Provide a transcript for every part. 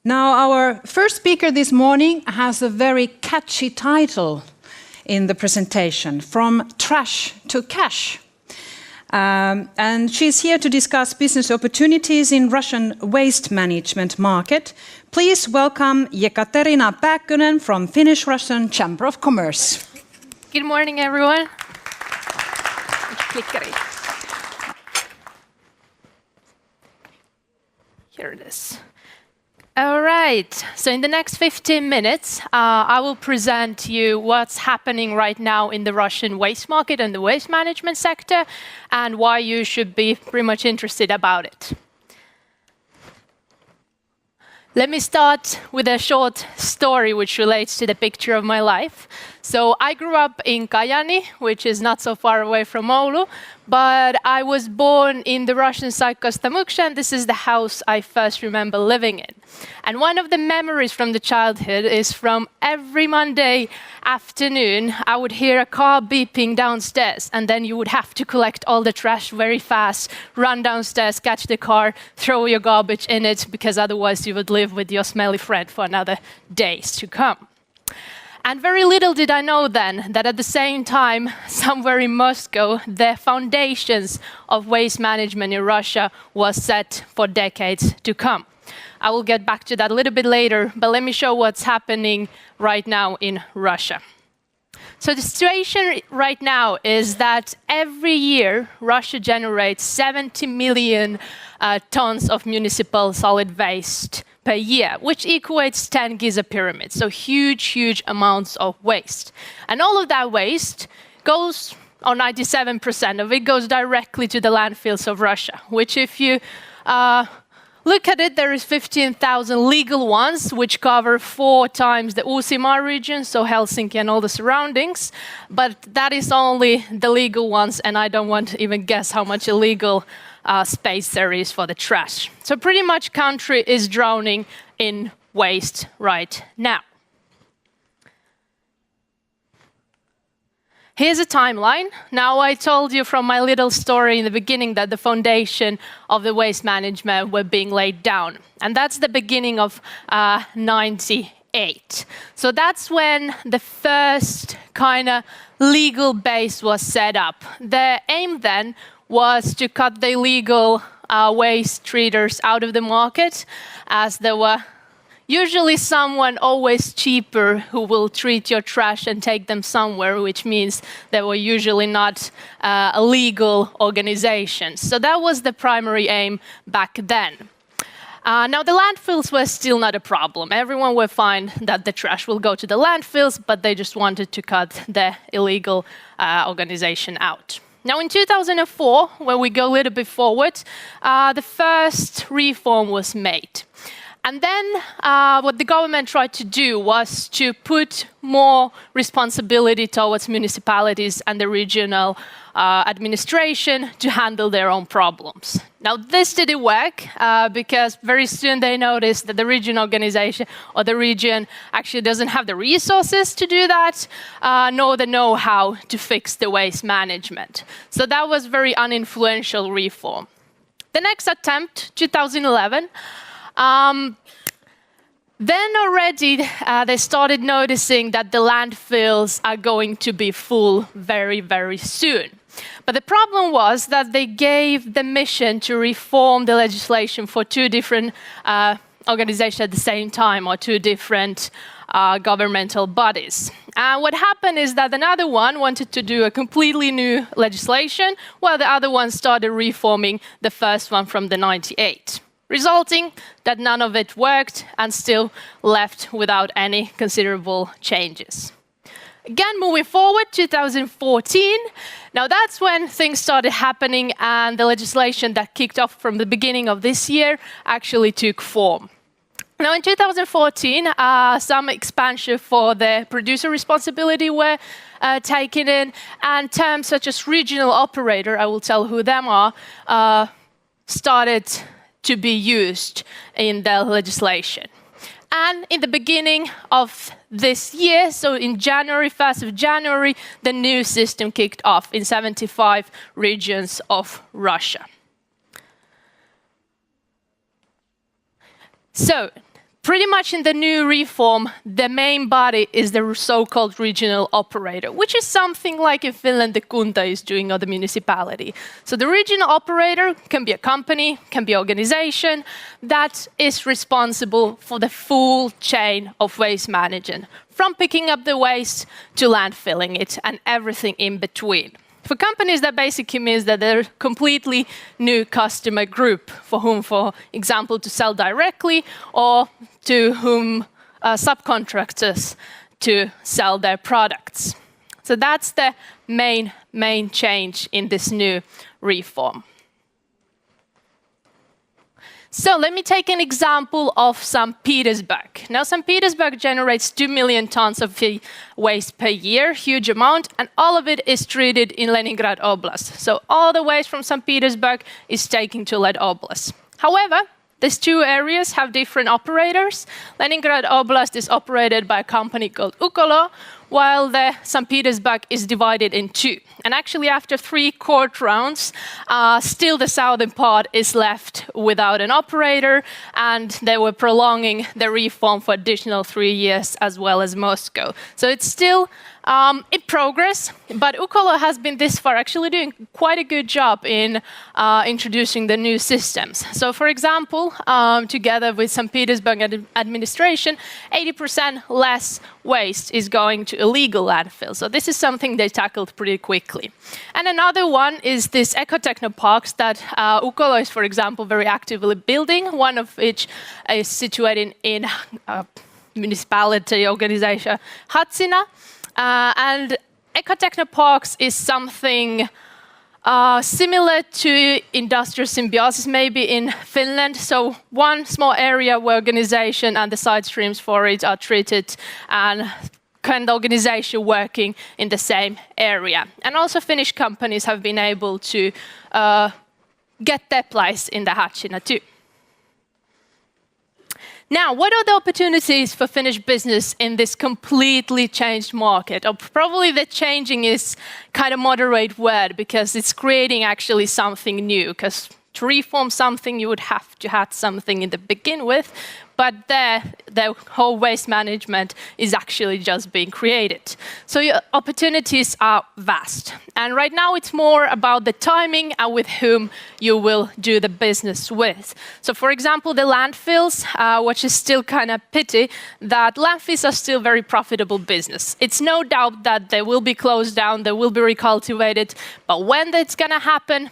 Now, our first speaker this morning has a very catchy title in the presentation, From Trash to Cash. And she's here to discuss business opportunities in Russian waste management market. Please welcome Jekaterina Pääkkonen from Finnish-Russian Chamber of Commerce. Good morning, everyone. Here it is. All right, so in the next 15 minutes, I will present to you what's happening right now in the Russian waste market and the waste management sector, and why you should be pretty much interested about it. Let me start with a short story which relates to the picture of my life. So I grew up in Kajaani, which is not so far away from Oulu, but I was born in the Russian side Kostamuksha, and this is the house I first remember living in. And one of the memories from the childhood is from every Monday afternoon, I would hear a car beeping downstairs, and then you would have to collect all the trash very fast, run downstairs, catch the car, throw your garbage in it, because otherwise you would live with your smelly friend for another days to come. And very little did I know then that at the same time, somewhere in Moscow, the foundations of waste management in Russia was set for decades to come. I will get back to that a little bit later, but let me show what's happening right now in Russia. So the situation right now is that every year Russia generates 70 million tons of municipal solid waste per year, which equates 10 Giza pyramids, so huge amounts of waste. And all of that waste goes, or 97% of it, goes directly to the landfills of Russia, which if you look at it, there is 15,000 legal ones, which cover 4 times the Uusimaa region, so Helsinki and all the surroundings. But that is only the legal ones, and I don't want to even guess how much illegal space there is for the trash. So pretty much country is drowning in waste right now. Here's a timeline. Now, I told you from my little story in the beginning that the foundation of the waste management were being laid down. And that's the beginning of 98. So that's when the first kind of legal base was set up. The aim then was to cut the illegal waste treaters out of the market, as there were usually someone always cheaper who will treat your trash and take them somewhere, which means they were usually not illegal organizations. So that was the primary aim back then. Now, the landfills were still not a problem. Everyone would find that the trash will go to the landfills, but they just wanted to cut the illegal organization out. Now, in 2004, when we go a little bit forward, the first reform was made. And then what the government tried to do was to put more responsibility towards municipalities and the regional administration to handle their own problems. Now, this didn't work because very soon they noticed that the region organization or the region actually doesn't have the resources to do that, nor the know-how to fix the waste management. So that was very uninfluential reform. The next attempt, 2011, then already they started noticing that the landfills are going to be full very soon. But the problem was that they gave the mission to reform the legislation for 2 different organizations at the same time, or 2 different governmental bodies. What happened is that another one wanted to do a completely new legislation, while the other one started reforming the first one from the 98. Resulting that none of it worked and still left without any considerable changes. Again, moving forward, 2014, now that's when things started happening and the legislation that kicked off from the beginning of this year actually took form. Now, in 2014, some expansion for the producer responsibility were taken in, and terms such as regional operator, I will tell who them are, started to be used in the legislation. And in the beginning of this year, so in January, 1st of January, the new system kicked off in 75 regions of Russia. So Pretty much in the new reform, the main body is the so-called regional operator, which is something like in Finland the kunta is doing or the municipality. So the regional operator can be a company, can be an organization that is responsible for the full chain of waste management, from picking up the waste to landfilling it and everything in between. For companies, that basically means that they're a completely new customer group for whom, for example, to sell directly or to whom subcontractors to sell their products. So that's the main change in this new reform. So let me take an example of St. Petersburg. Now, St. Petersburg generates 2 million tons of waste per year, huge amount, and all of it is treated in Leningrad Oblast. So all the waste from St. Petersburg is taken to Led Oblast. However, these two areas have different operators. Leningrad Oblast is operated by a company called Ukolo, while the St. Petersburg is divided in two. And actually, after 3 court rounds, still the southern part is left without an operator, and they were prolonging the reform for additional 3 years, as well as Moscow. So it's still in progress, but Ukolo has been this far actually doing quite a good job in introducing the new systems. So for example, together with St. Petersburg administration, 80% less waste is going to illegal landfill. So this is something they tackled pretty quickly. And another one is this eco-technoparks that Ukolo is, for example, very actively building, one of which is situated in municipality organization Hatsina. And eco-technoparks is something similar to industrial symbiosis maybe in Finland. So one small area where organization and the side streams for it are treated and kind of organization working in the same area. And also Finnish companies have been able to get their place in the Hatsina too. Now, what are the opportunities for Finnish business in this completely changed market? Or probably the changing is kind of moderate word because it's creating actually something new. Because to reform something, you would have to have something in the begin with. But the whole waste management is actually just being created. So your opportunities are vast. And right now it's more about the timing and with whom you will do the business with. So for example, the landfills, which is still kind of pity, that landfills are still very profitable business. It's no doubt that they will be closed down, they will be recultivated, but when that's gonna happen,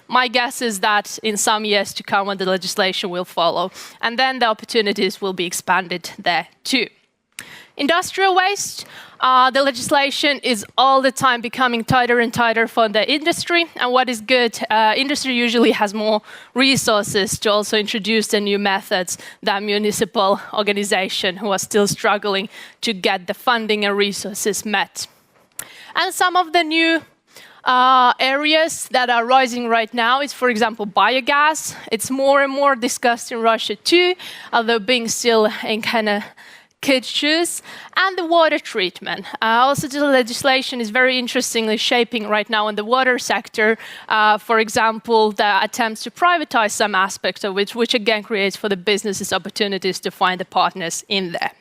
my guess is that in some years to come when the legislation will follow, and then the opportunities will be expanded there too. Industrial waste, the legislation is all the time becoming tighter and tighter for the industry, and what is good, industry usually has more resources to also introduce the new methods than municipal organization who are still struggling to get the funding and resources met. And some of the new areas that are rising right now is, for example, biogas. It's more and more discussed in Russia too, although being still in kind of kids' shoes. And the water treatment. Also, the legislation is very interestingly shaping right now in the water sector. For example, the attempts to privatize some aspects of which again creates for the businesses opportunities to find the partners in there.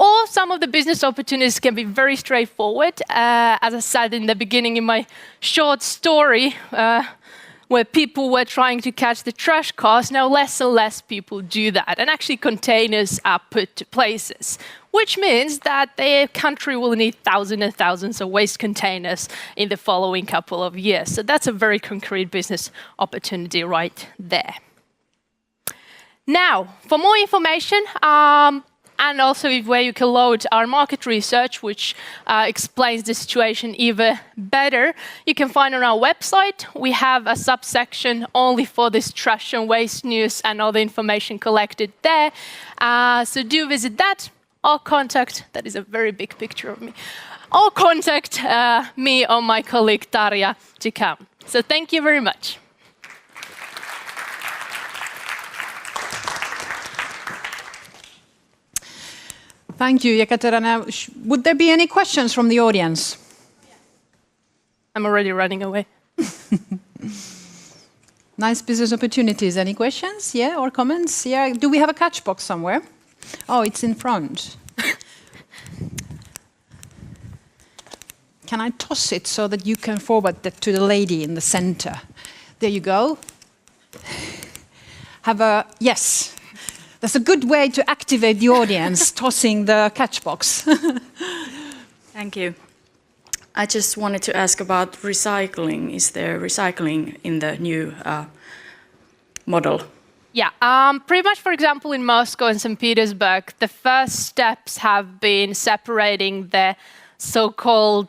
Or some of the business opportunities can be very straightforward. As I said in the beginning in my short story, where people were trying to catch the trash cars, now less and less people do that. And actually containers are put to places, which means that the country will need thousands and thousands of waste containers in the following couple of years. So that's a very concrete business opportunity right there. Now, for more information, and also where you can load our market research, which explains the situation even better, you can find on our website. We have a subsection only for this trash and waste news and all the information collected there. So do visit that, or contact, that is a very big picture of me, or contact me or my colleague Tarja to come. So thank you very much. Thank you, Jekaterina. Would there be any questions from the audience? I'm already running away. Nice business opportunities. Any questions? Yeah, or comments? Yeah. Do we have a catch box somewhere? Oh, it's in front. Can I toss it so that you can forward that to the lady in the center? There you go. Yes. That's a good way to activate the audience, tossing the catch box. Thank you. I just wanted to ask about recycling. Is there recycling in the new model? Yeah, pretty much, for example, in Moscow and St. Petersburg, the first steps have been separating the so-called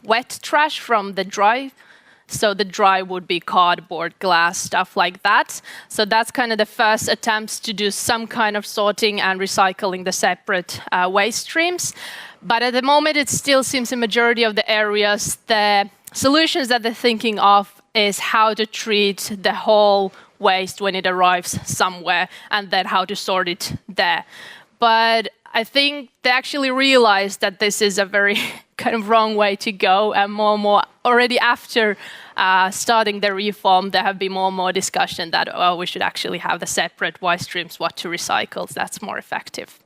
wet trash from the dry. So the dry would be cardboard, glass, stuff like that. So that's kind of the first attempts to do some kind of sorting and recycling the separate waste streams. But at the moment, it still seems in majority of the areas, the solutions that they're thinking of is how to treat the whole waste when it arrives somewhere and then how to sort it there. But I think they actually realized that this is a very kind of wrong way to go, and more already after starting the reform, there have been more discussion that we should actually have the separate waste streams, what to recycle. That's more effective.